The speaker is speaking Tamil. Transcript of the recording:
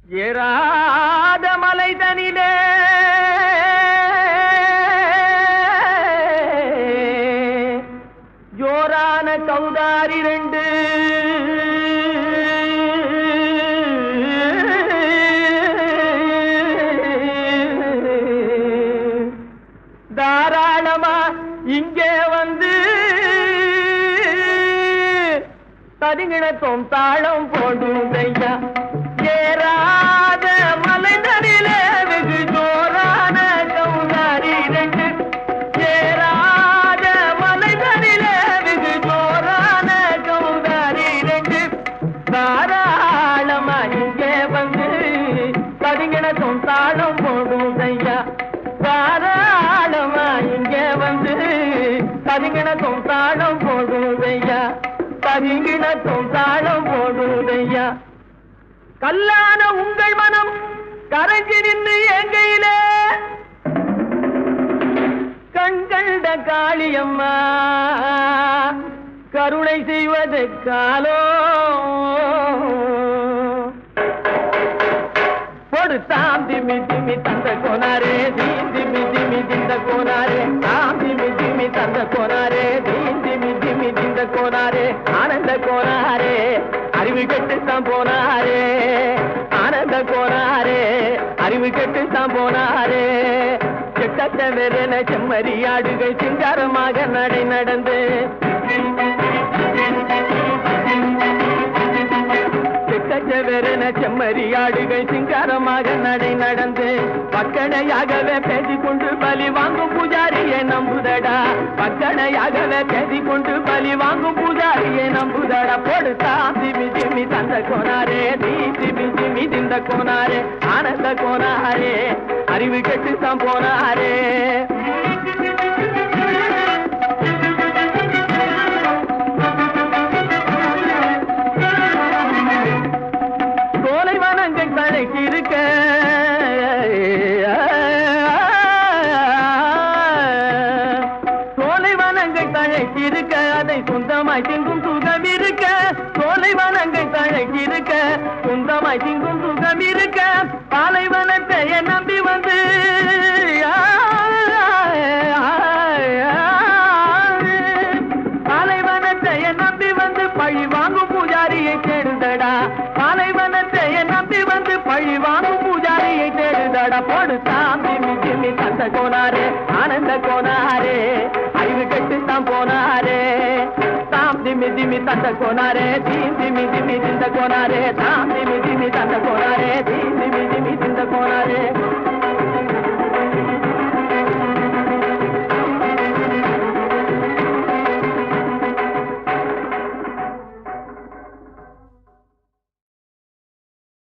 ஏறாத மலைதனிலே ஜோரான கௌதாரி ரெண்டு தாராளமா இங்கே வந்து தரிங்கிணத்தும் தாளம் போடுதையா. ஏறாத மலைதனிலே வெகு ஜோரான கௌதாரி ரெண்டு ஏறாத மலைதனிலே வெகு ஜோரான கௌதாரி ரெண்டு தாராளமா இங்கே வந்து தரிங்கிணத்தும் தாளம் போடுதையா. தாராளமா இங்கே வந்து தரிங்கிணத்தும் தாளம் போடுதையா. தரிங்கிணத்தும் தாளம் போடுதையா. கல்லான உங்கள் மனம் கரைஞ்சி நின்று எங்கையிலே கண்கண்ட காளியம்மா கருணை செய்வது காலோ பொடுத்தாம் திமி திமி தந்த கோனாரே தீன் திமி திமி திந்த கோனாரே தாம் திமி திமி தந்த கோனாரே தீன் திமி திமி திந்த கோனாரே ஆனந்த கோனாரே அறிவு கெட்டுத்தான் போனாரே ஆனந்த கோனாரே அறிவு கெட்டுத்தான் போனாரே. செக்கத்த வெறன செம்மறியாடுகை சிங்காரமாக நடை நடந்து செக்கச்சவெறன செம்மறியாடுகை சிங்காரமாக நடை நடந்து பக்கனையாகவே பேசிக்கொண்டு பலி வாங்கும் பூஜாரியை நம்புதடா. பக்கனையாகவே பேசிக்கொண்டு பலி வாங்கும் பூஜாரியை நம்புதடா. பொடுத்தா திமி திமி தந்த கோனாரே தீ திமி திமி திந்த கோனாரே ஆனந்த கோனாரே அறிவு கெட்டுத்தான் போனாரே. இருக்க சோலைவனங்கள் தழைத்திருக்க அதை சொந்தமாய் திங்கும் சுகம் இருக்க. சோலைவனங்கள் தழைத்திருக்க சொந்தமாய் திங்கும் சுகம் இருக்க. பாலைவனத்தை நம்பி வந்து பாலைவனத்தை நம்பி வந்து பழி வாங்கும் பூஜாரியை தேடுதடா. பாலைவனத்தை நம்பி வந்து பழி வாங்கும் பூஜாரியை தேடுதடா. பொடுத்தாம் திமி திமி தந்த கோனாரே ஆனந்த கோனாரே அறிவு கெட்டுத்தான் போனாரே. தாம் திமி திமி தந்த கோனாரே தீம் திமி திமி திந்த கோனாரே தாம் திமி திமி தந்த